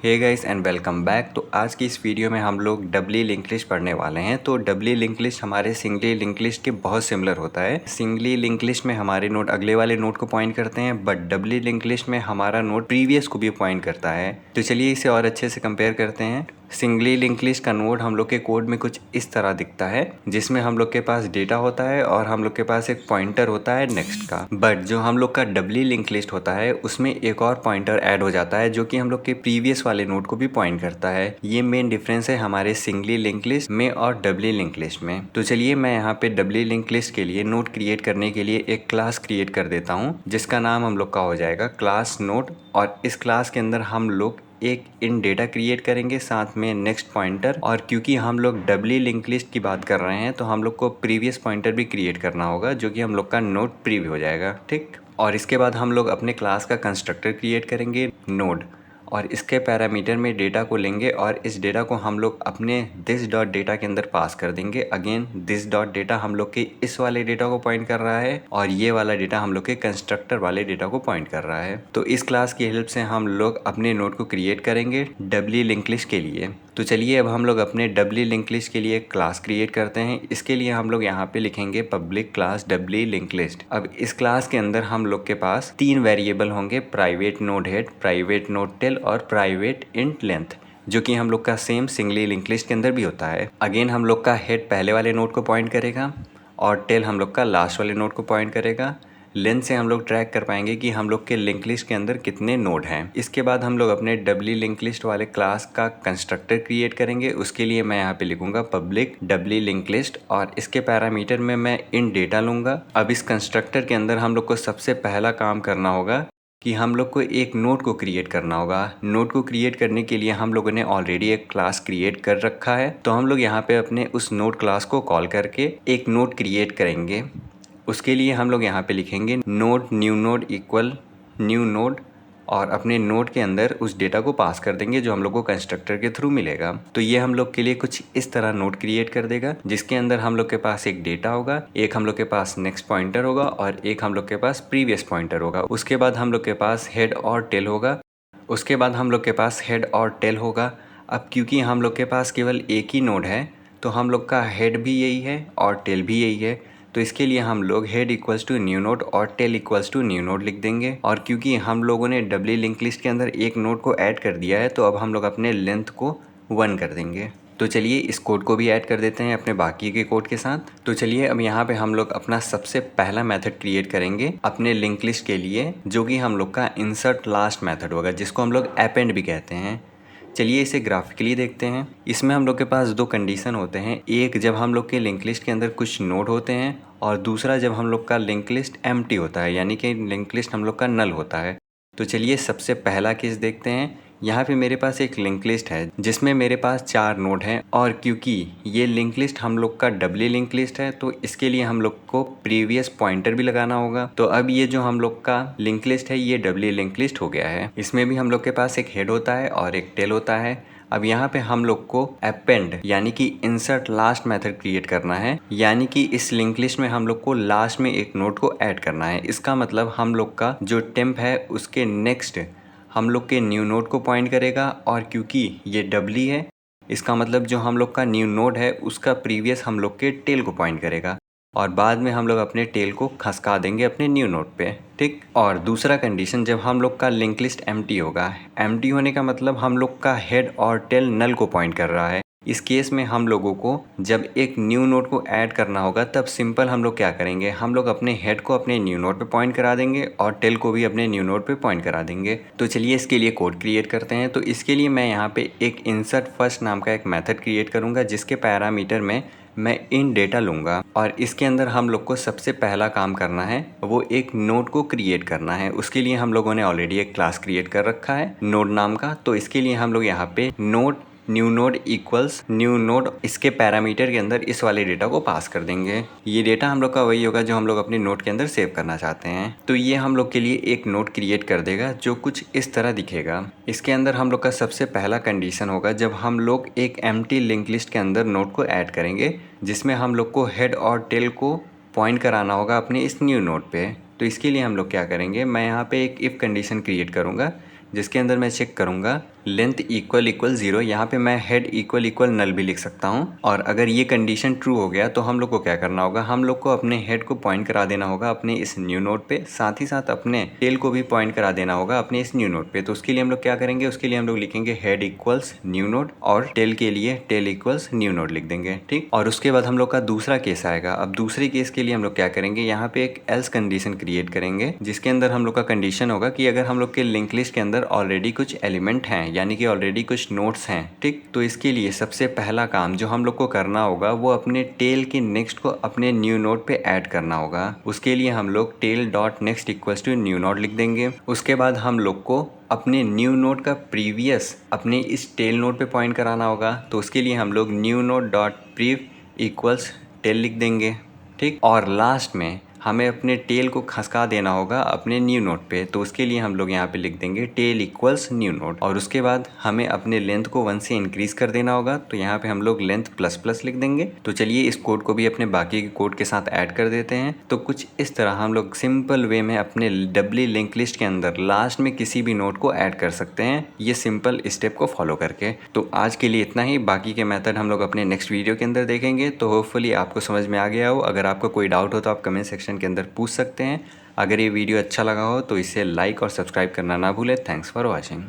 Hey guys and welcome back. तो आज की इस वीडियो में हम लोग डबली लिंक लिस्ट पढ़ने वाले हैं। तो डबली लिंक लिस्ट हमारे सिंगली लिंक लिस्ट के बहुत सिमिलर होता है। सिंगली लिंक लिस्ट में हमारे नोड अगले वाले नोड को पॉइंट करते हैं, बट डबली लिंक लिस्ट में हमारा नोड प्रीवियस को भी पॉइंट करता है। तो चलिए इसे और अच्छे से कंपेयर करते हैं। सिंगली लिंक लिस्ट का नोड हम लोग के कोड में कुछ इस तरह दिखता है, जिसमें हम लोग के पास डेटा होता है और हम लोग के पास एक पॉइंटर होता है नेक्स्ट का। बट जो हम लोग का डबली लिंक लिस्ट होता है उसमें एक और पॉइंटर ऐड हो जाता है, जो कि हम लोग के प्रीवियस वाले नोड को भी पॉइंट करता है। ये मेन डिफरेंस है हमारे सिंगली लिंक लिस्ट में और डबली लिंक लिस्ट में। तो चलिए मैं यहाँ पे डबली लिंक लिस्ट के लिए नोड क्रिएट करने के लिए एक क्लास क्रिएट कर देता हूँ, जिसका नाम हम लोग का हो जाएगा क्लास नोड। और इस क्लास के अंदर हम लोग एक इन डेटा क्रिएट करेंगे, साथ में नेक्स्ट पॉइंटर। और क्योंकि हम लोग डबली लिंक लिस्ट की बात कर रहे हैं तो हम लोग को प्रीवियस पॉइंटर भी क्रिएट करना होगा, जो कि हम लोग का नोड प्रीव्यू हो जाएगा। ठीक, और इसके बाद हम लोग अपने क्लास का कंस्ट्रक्टर क्रिएट करेंगे नोड, और इसके पैरामीटर में डेटा को लेंगे और इस डेटा को हम लोग अपने दिस डॉट डेटा के अंदर पास कर देंगे। अगेन दिस डॉट डेटा हम लोग के इस वाले डेटा को पॉइंट कर रहा है और ये वाला डेटा हम लोग के कंस्ट्रक्टर वाले डेटा को पॉइंट कर रहा है। तो इस क्लास की हेल्प से हम लोग अपने नोड को क्रिएट करेंगे डबली लिंक लिस्ट के लिए। तो चलिए अब हम लोग अपने डबली लिंक लिस्ट के लिए क्लास क्रिएट करते हैं। इसके लिए हम लोग यहाँ पे लिखेंगे public class doubly link list. अब इस क्लास के अंदर हम लोग के पास 3 वेरिएबल होंगे, private node head, private node tail और प्राइवेट इंट लेंथ, जो कि हम लोग का सेम सिंगली लिंक लिस्ट के अंदर भी होता है। अगेन हम लोग का हेड पहले वाले नोड को पॉइंट करेगा और टेल हम लोग का लास्ट वाले नोड को पॉइंट करेगा। लेंथ से हम लोग ट्रैक कर पाएंगे कि हम लोग के लिंक लिस्ट के अंदर कितने नोड हैं। इसके बाद हम लोग अपने डबली लिंक लिस्ट वाले क्लास का कंस्ट्रक्टर क्रिएट करेंगे। उसके लिए मैं यहाँ पे लिखूंगा पब्लिक डबली लिंक लिस्ट और इसके पैरामीटर में मैं इन डेटा लूंगा। अब इस कंस्ट्रक्टर के अंदर हम लोग को सबसे पहला काम करना होगा कि हम लोग को एक नोड को क्रिएट करना होगा। नोड को क्रिएट करने के लिए हम लोगों ने ऑलरेडी एक क्लास क्रिएट कर रखा है, तो हम लोग यहाँ पे अपने उस नोड क्लास को कॉल करके एक नोड क्रिएट करेंगे। उसके लिए हम लोग यहाँ पे लिखेंगे node new node equal new node और अपने नोड के अंदर उस डेटा को पास कर देंगे जो हम लोग को कंस्ट्रक्टर के थ्रू मिलेगा। तो ये हम लोग के लिए कुछ इस तरह नोड क्रिएट कर देगा, जिसके अंदर हम लोग के पास एक डेटा होगा, एक हम लोग के पास नेक्स्ट पॉइंटर होगा और एक हम लोग के पास प्रीवियस पॉइंटर होगा। उसके बाद हम लोग के पास हेड और टेल होगा। उसके बाद हम लोग के पास हेड और टेल होगा। अब क्योंकि हम लोग के पास केवल एक ही नोड है, तो हम लोग का हेड भी यही है और टेल भी यही है। तो इसके लिए हम लोग head equals to new node और tail equals to new node लिख देंगे। और क्योंकि हम लोगों ने डबली लिंक लिस्ट के अंदर एक नोड को ऐड कर दिया है, तो अब हम लोग अपने लेंथ को 1 कर देंगे। तो चलिए इस कोड को भी ऐड कर देते हैं अपने बाकी के कोड के साथ। तो चलिए अब यहाँ पे हम लोग अपना सबसे पहला मेथड क्रिएट करेंगे अपने लिंक लिस्ट के लिए, जो कि हम लोग का इंसर्ट लास्ट मेथड होगा, जिसको हम लोग अपेंड भी कहते हैं। चलिए इसे ग्राफिकली देखते हैं। इसमें हम लोग के पास 2 कंडीशन होते हैं, एक जब हम लोग के लिंक लिस्ट के अंदर कुछ नोड होते हैं और दूसरा जब हम लोग का लिंक लिस्ट एम्प्टी होता है, यानी कि लिंक लिस्ट हम लोग का नल होता है। तो चलिए सबसे पहला केस देखते हैं। यहाँ पे मेरे पास एक लिंक लिस्ट है जिसमें मेरे पास 4 नोड हैं, और क्योंकि ये लिंक लिस्ट हम लोग का डबली लिंक लिस्ट है, तो इसके लिए हम लोग को प्रीवियस पॉइंटर भी लगाना होगा। तो अब ये जो हम लोग का लिंक लिस्ट है ये डबली लिंक लिस्ट हो गया है। इसमें भी हम लोग के पास एक हेड होता है और एक टेल होता है। अब यहाँ पे हम लोग को अपेंड यानी कि इंसर्ट लास्ट मेथड क्रिएट करना है, यानी कि इस लिंक लिस्ट में हम लोग को लास्ट में एक नोड को ऐड करना है। इसका मतलब हम लोग का जो टेम्प है उसके नेक्स्ट हम लोग के न्यू नोड को पॉइंट करेगा, और क्योंकि ये डबली है इसका मतलब जो हम लोग का न्यू नोड है उसका प्रीवियस हम लोग के टेल को पॉइंट करेगा, और बाद में हम लोग अपने टेल को खसका देंगे अपने न्यू नोड पे। ठीक, और दूसरा कंडीशन जब हम लोग का लिंक लिस्ट एम्प्टी होगा, एम्प्टी होने का मतलब हम लोग का हेड और टेल नल को पॉइंट कर रहा है। इस केस में हम लोगों को जब एक न्यू नोड को ऐड करना होगा, तब सिंपल हम लोग क्या करेंगे, हम लोग अपने हेड को अपने न्यू नोड पे पॉइंट करा देंगे और टेल को भी अपने न्यू नोड पे पॉइंट करा देंगे। तो चलिए इसके लिए कोड क्रिएट करते हैं। तो इसके लिए मैं यहाँ पे एक इंसर्ट फर्स्ट नाम का एक मेथड क्रिएट करूँगा, जिसके पैरामीटर में मैं इन डेटा लूँगा, और इसके अंदर हम लोग को सबसे पहला काम करना है वो एक नोड को क्रिएट करना है। उसके लिए हम लोगों ने ऑलरेडी एक क्लास क्रिएट कर रखा है नोड नाम का। तो इसके लिए हम लोग यहाँ पे node new node equals new node, इसके पैरामीटर के अंदर इस वाले डेटा को पास कर देंगे। ये डेटा हम लोग का वही होगा जो हम लोग अपने नोड के अंदर सेव करना चाहते हैं। तो ये हम लोग के लिए एक नोड क्रिएट कर देगा जो कुछ इस तरह दिखेगा। इसके अंदर हम लोग का सबसे पहला कंडीशन होगा जब हम लोग एक एम्प्टी लिंक लिस्ट के अंदर नोड को ऐड करेंगे, जिसमें हम लोग को हेड और टेल को पॉइंट कराना होगा अपने इस न्यू नोड पे। तो इसके लिए हम लोग क्या करेंगे, मैं यहाँ पे एक इफ़ कंडीशन क्रिएट करूँगा, जिसके अंदर मैं चेक करूँगा लेंथ इक्वल इक्वल 0, यहाँ पे मैं हेड इक्वल इक्वल नल भी लिख सकता हूँ। और अगर ये कंडीशन ट्रू हो गया तो हम लोग को क्या करना होगा, हम लोग को अपने हेड को पॉइंट करा देना होगा अपने इस न्यू नोड पे, साथ ही साथ अपने टेल को भी पॉइंट करा देना होगा अपने इस न्यू नोड पे। तो उसके लिए हम लोग क्या करेंगे, उसके लिए हम लोग लिखेंगे हेड इक्वल्स न्यू नोड और टेल के लिए टेल इक्वल्स न्यू नोड लिख देंगे, ठीक। और उसके बाद हम लोग का दूसरा केस आएगा। अब दूसरे केस के लिए हम लोग क्या करेंगे, यहाँ पे एक एल्स कंडीशन क्रिएट करेंगे, जिसके अंदर हम लोग का कंडीशन होगा कि अगर हम लोग के लिंक लिस्ट के अंदर ऑलरेडी कुछ एलिमेंट हैं, यानी कि ऑलरेडी कुछ नोड्स हैं, ठीक। तो इसके लिए सबसे पहला काम जो हम लोग को करना होगा वो अपने टेल के नेक्स्ट को अपने न्यू नोड पे ऐड करना होगा। उसके लिए हम लोग tail dot next equals to new node लिख देंगे। उसके बाद हम लोग को अपने न्यू नोड का प्रीवियस अपने इस टेल नोड पे पॉइंट कराना होगा। तो उसके लिए हम लोग new node dot prev equals tail लिख देंगे, ठीक। और लास्ट में हमें अपने टेल को खसका देना होगा अपने न्यू नोड पे। तो उसके लिए हम लोग यहाँ पे लिख देंगे टेल इक्वल्स न्यू नोड। और उसके बाद हमें अपने लेंथ को 1 से इंक्रीज कर देना होगा। तो यहाँ पे हम लोग लेंथ प्लस प्लस लिख देंगे। तो चलिए इस कोड को भी अपने बाकी के कोड के साथ ऐड कर देते हैं। तो कुछ इस तरह हम लोग सिंपल वे में अपने डबली लिंक लिस्ट के अंदर लास्ट में किसी भी नोड को ऐड कर सकते हैं, ये सिंपल स्टेप को फॉलो करके। तो आज के लिए इतना ही, बाकी के मेथड हम लोग अपने नेक्स्ट वीडियो के अंदर देखेंगे। तो होपफुली आपको समझ में आ गया हो। अगर आपको कोई डाउट हो तो आप कमेंट सेक्शन के अंदर पूछ सकते हैं। अगर ये वीडियो अच्छा लगा हो तो इसे लाइक और सब्सक्राइब करना ना भूलें। Thanks for watching.